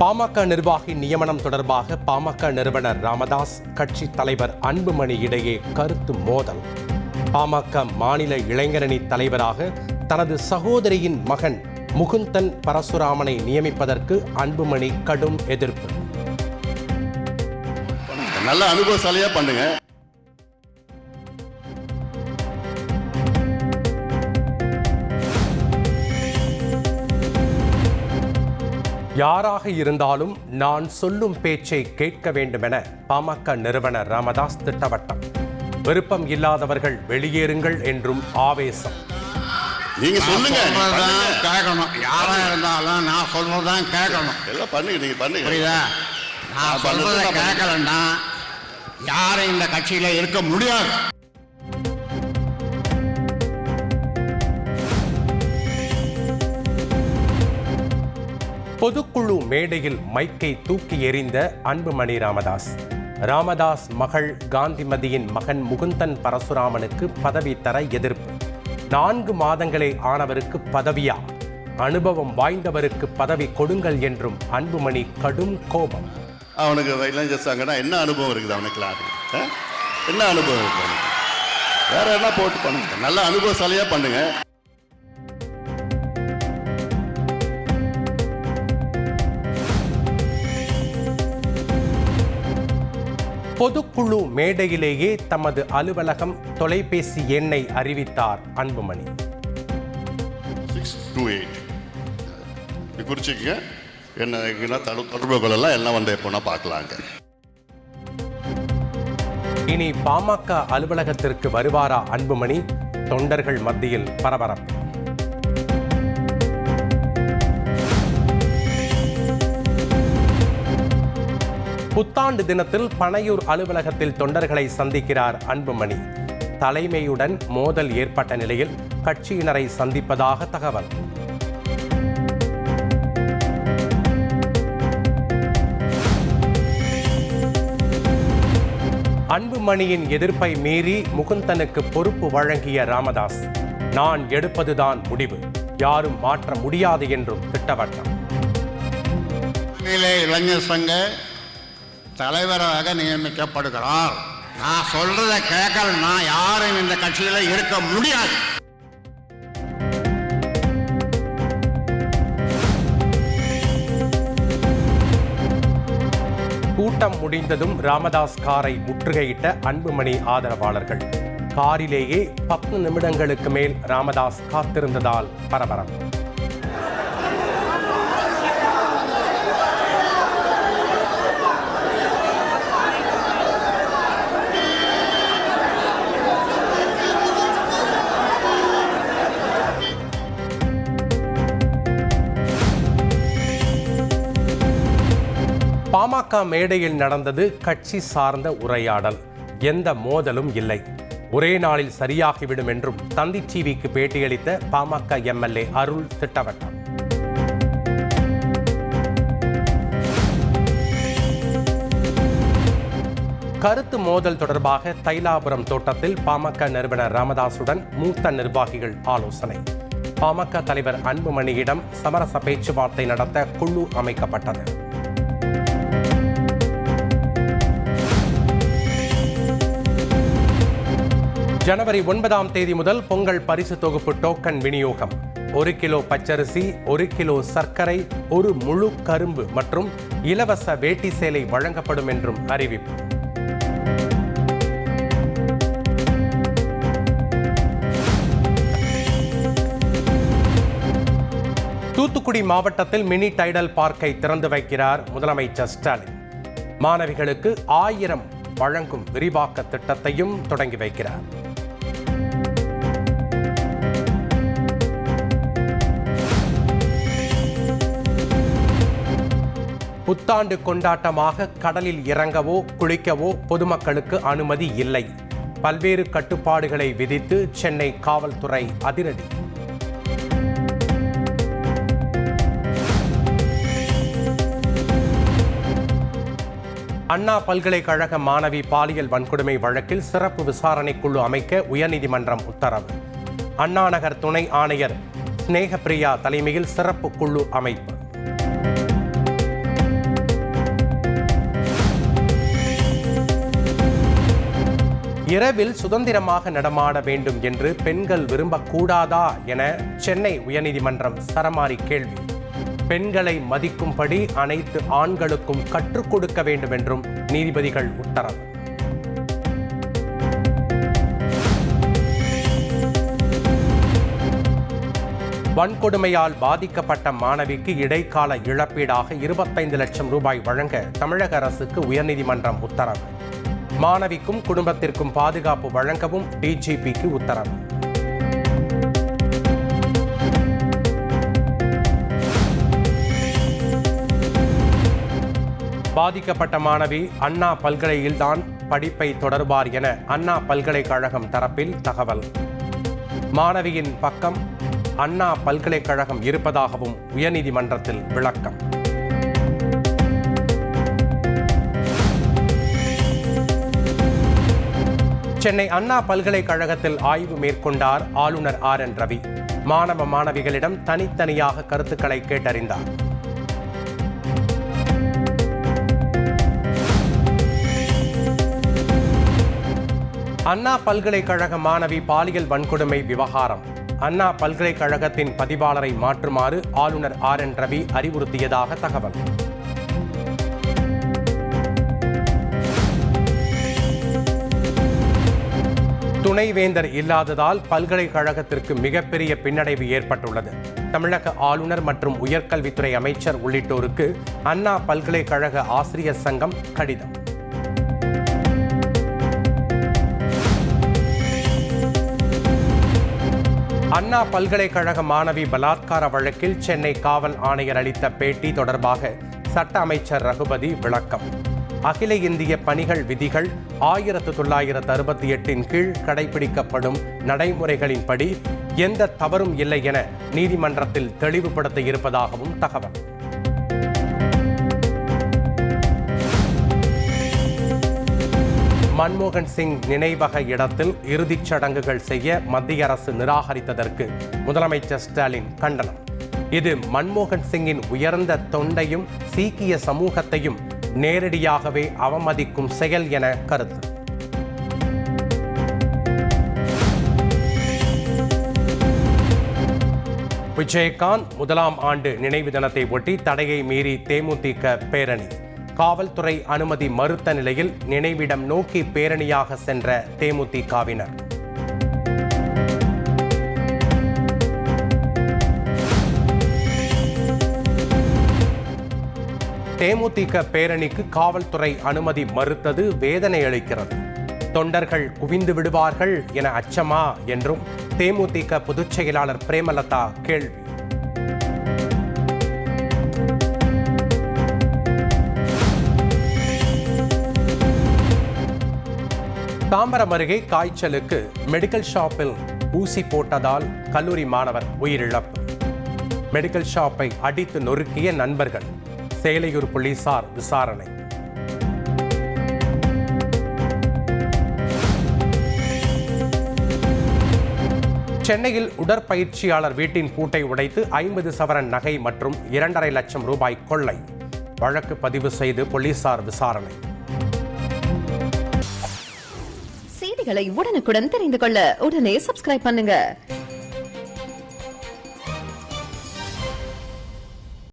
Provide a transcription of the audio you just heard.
பாமக நிர்வாகி நியமனம் தொடர்பாக பாமக நிறுவனர் ராமதாஸ், கட்சி தலைவர் அன்புமணி இடையே கருத்து மோதல். பாமக மாநில இளைஞரணி தலைவராக தனது சகோதரியின் மகன் முகுந்தன் பரசுராமனை நியமிப்பதற்கு அன்புமணி கடும் எதிர்ப்பு. நல்ல அனுபவசாலியா பண்ணுங்க. யாராக இருந்தாலும் நான் சொல்லும் பேச்சை கேட்க வேண்டும் என பாமக நிறுவனர் ராமதாஸ் திட்டவட்டம். விருப்பம் இல்லாதவர்கள் வெளியேறுங்கள் என்றும் ஆவேசம். நீங்க சொல்லுங்க, கேட்கணும். யாரா இருந்தாலும் நான் சொல்றதான் கேட்கணும். எல்லாம் பண்ணுங்க, நீங்க பண்ணுங்க. புரியுதா? நான் சொல்றத கேட்கலன்னா யாரும் இந்த கட்சியில இருக்க முடியாது. பொதுக்குழு மேடையில் மைக்கை தூக்கி எறிந்த அன்புமணி ராமதாஸ். ராமதாஸ் மகள் காந்திமதியின் மகன் முகுந்தன் பரசுராமனுக்கு பதவி தர எதிர்ப்பு. 4 மாதங்களே ஆனவருக்கு பதவியா? அனுபவம் வாய்ந்தவருக்கு பதவி கொடுங்கள் என்றும் அன்புமணி கடும் கோபம். அவனுக்கு இளைஞர் என்ன அனுபவம் இருக்குது? அவனுக்கு என்ன அனுபவம் இருக்கு? வேற என்ன போட்டு பண்ணுங்க. நல்ல அனுபவசாலியா பண்ணுங்க. பொதுக்குழு மேடையிலேயே தமது அலுவலகம் தொலைபேசி எண்ணை அறிவித்தார் அன்புமணி. 628 குறிச்சிக்க என்ன தொடர்பு கொள்ளலாம், எல்லாம் வந்து எப்போனா பார்க்கலாங்க. இனி பாமக அலுவலகத்திற்கு வருவாரா அன்புமணி? தொண்டர்கள் மத்தியில் பரபரப்பு. புத்தாண்டு தினத்தில் பனையூர் அலுவலகத்தில் தொண்டர்களை சந்திக்கிறார் அன்புமணி. தலைமையுடன் மோதல் ஏற்பட்ட நிலையில் கட்சியினரை சந்திப்பதாக தகவல். அன்புமணியின் எதிர்ப்பை மீறி முகுந்தனுக்கு பொறுப்பு வழங்கிய ராமதாஸ், நான் எடுப்பதுதான் முடிவு, யாரும் மாற்ற முடியாது என்றும் திட்டவட்டம். இளைஞர் சங்க தலைவராக நியமிக்கப்படுகிறார். நான் சொல்றத கேட்கலன்னா யாரும் இந்த கட்சியில இருக்க முடியாது. கூட்டம் முடிந்ததும் ராமதாஸ் காரை முற்றுகையிட்ட அன்புமணி ஆதரவாளர்கள். காரிலேயே 10 நிமிடங்களுக்கு மேல் ராமதாஸ் காத்திருந்ததால் பரபரப்பு. பாமக மேடையில் நடந்தது கட்சி சார்ந்த உரையாடல். எந்த மோதலும் இல்லை. ஒரே நாளில் சரியாகிவிடும் என்றும் தந்தி டிவிக்கு பேட்டியளித்த பாமக எம்எல்ஏ அருள் திட்டவட்டம். கருத்து மோதல் தொடர்பாக தைலாபுரம் தோட்டத்தில் பாமக நிறுவனர் ராமதாசுடன் மூத்த நிர்வாகிகள் ஆலோசனை. பாமக தலைவர் அன்புமணியிடம் சமரச பேச்சுவார்த்தை நடத்த குழு அமைக்கப்பட்டது. ஜனவரி 9ஆம் தேதி முதல் பொங்கல் பரிசு தொகுப்பு டோக்கன் விநியோகம். 1 கிலோ பச்சரிசி, 1 கிலோ சர்க்கரை, 1 முழு கரும்பு மற்றும் இலவச வேட்டி சேலை வழங்கப்படும் என்றும் அறிவிப்பு. தூத்துக்குடி மாவட்டத்தில் மினி டைடல் பார்க்கை திறந்து வைக்கிறார் முதலமைச்சர் ஸ்டாலின். மாணவிகளுக்கு 1000 வழங்கும் விரிவாக்க திட்டத்தையும் தொடங்கி வைக்கிறார். புத்தாண்டு கொண்டாட்டமாக கடலில் இறங்கவோ குளிக்கவோ பொதுமக்களுக்கு அனுமதி இல்லை. பல்வேறு கட்டுப்பாடுகளை விதித்து சென்னை காவல்துறை அதிரடி. அண்ணா பல்கலைக்கழக மாணவி பாலியல் வன்கொடுமை வழக்கில் சிறப்பு விசாரணை குழு அமைக்க உயர்நீதிமன்றம் உத்தரவு. அண்ணா நகர் துணை ஆணையர் ஸ்நேகப்பிரியா தலைமையில் சிறப்பு குழு அமைப்பு. இரவில் சுதந்திரமாக நடமாட வேண்டும் என்று பெண்கள் விரும்பக்கூடாதா என சென்னை உயர்நீதிமன்றம் சரமாரி கேள்வி. பெண்களை மதிக்கும்படி அனைத்து ஆண்களுக்கும் கற்றுக் கொடுக்க வேண்டும் என்றும் நீதிபதிகள் உத்தரவு. வன்கொடுமையால் பாதிக்கப்பட்ட மாணவிக்கு இடைக்கால இழப்பீடாக 25 லட்சம் ரூபாய் வழங்க தமிழக அரசுக்கு உயர்நீதிமன்றம் உத்தரவு. மாணவிக்கும் குடும்பத்திற்கும் பாதுகாப்பு வழங்கவும் டிஜிபிக்கு உத்தரவு. பாதிக்கப்பட்ட மாணவி அண்ணா பல்கலையில்தான் படிப்பை தொடர்வார் என அண்ணா பல்கலைக்கழகம் தரப்பில் தகவல். மாணவியின் பக்கம் அண்ணா பல்கலைக்கழகம் இருப்பதாகவும் உயர்நீதிமன்றத்தில் விளக்கம். சென்னை அண்ணா பல்கலைக்கழகத்தில் ஆய்வு மேற்கொண்டார் ஆளுநர் RN ரவி. மாணவ மாணவிகளிடம் தனித்தனியாக கருத்துக்களை கேட்டறிந்தார். அண்ணா பல்கலைக்கழக மாணவி பாலியல் வன்கொடுமை விவகாரம். அண்ணா பல்கலைக்கழகத்தின் பதிவாளரை மாற்றுமாறு ஆளுநர் RN ரவி அறிவுறுத்தியதாக தகவல். துணைவேந்தர் இல்லாததால் பல்கலைக்கழகத்திற்கு மிகப்பெரிய பின்னடைவு ஏற்பட்டுள்ளது. தமிழக ஆளுநர் மற்றும் உயர்கல்வித்துறை அமைச்சர் உள்ளிட்டோருக்கு அண்ணா பல்கலைக்கழக ஆசிரியர் சங்கம் கடிதம். அண்ணா பல்கலைக்கழக மாணவி பலாத்கார வழக்கில் சென்னை காவல் ஆணையர் அளித்த பேட்டி தொடர்பாக சட்ட அமைச்சர் ரகுபதி விளக்கம். அகில இந்திய பணிகள் விதிகள் 1968 கீழ் கடைபிடிக்கப்படும் நடைமுறைகளின்படி எந்த தவறும் இல்லை என நீதிமன்றத்தில் தெளிவுபடுத்த இருப்பதாகவும் தகவல். மன்மோகன் சிங் நினைவக இடத்தில் இறுதிச் சடங்குகள் செய்ய மத்திய அரசு நிராகரித்ததற்கு முதலமைச்சர் ஸ்டாலின் கண்டனம். இது மன்மோகன் சிங்கின் உயர்ந்த தொண்டையும் சீக்கிய சமூகத்தையும் நேரடியாகவே அவமதிக்கும் செயல் என கருத்து. விஜயகாந்த் 1ஆம் ஆண்டு நினைவு தினத்தை ஒட்டி தடையை மீறி தேமுதிக பேரணி. காவல்துறை அனுமதி மறுத்த நிலையில் நினைவிடம் நோக்கி பேரணியாக சென்ற தேமுதிகவினர். தேமுதிக பேரணிக்கு காவல்துறை அனுமதி மறுத்தது வேதனை அளிக்கிறது. தொண்டர்கள் குவிந்து விடுவார்கள் என அச்சமா என்றும் தேமுதிக பொதுச் செயலாளர் பிரேமலதா கேள்வி. தாம்பரம் அருகே காய்ச்சலுக்கு மெடிக்கல் ஷாப்பில் ஊசி போட்டதால் கல்லூரி மாணவர் உயிரிழப்பு. மெடிக்கல் ஷாப்பை அடித்து நொறுக்கிய நண்பர்கள். சேலையூர் போலீசார் விசாரணை. சென்னையில் உடற்பயிற்சியாளர் வீட்டின் பூட்டை உடைத்து 50 சவரன் நகை மற்றும் 2.5 லட்சம் ரூபாய் கொள்ளை. வழக்கு பதிவு செய்து போலீசார் விசாரணை. செய்திகளை உடனுக்குடன் தெரிந்து கொள்ள உடனே சப்ஸ்கிரைப் பண்ணுங்க.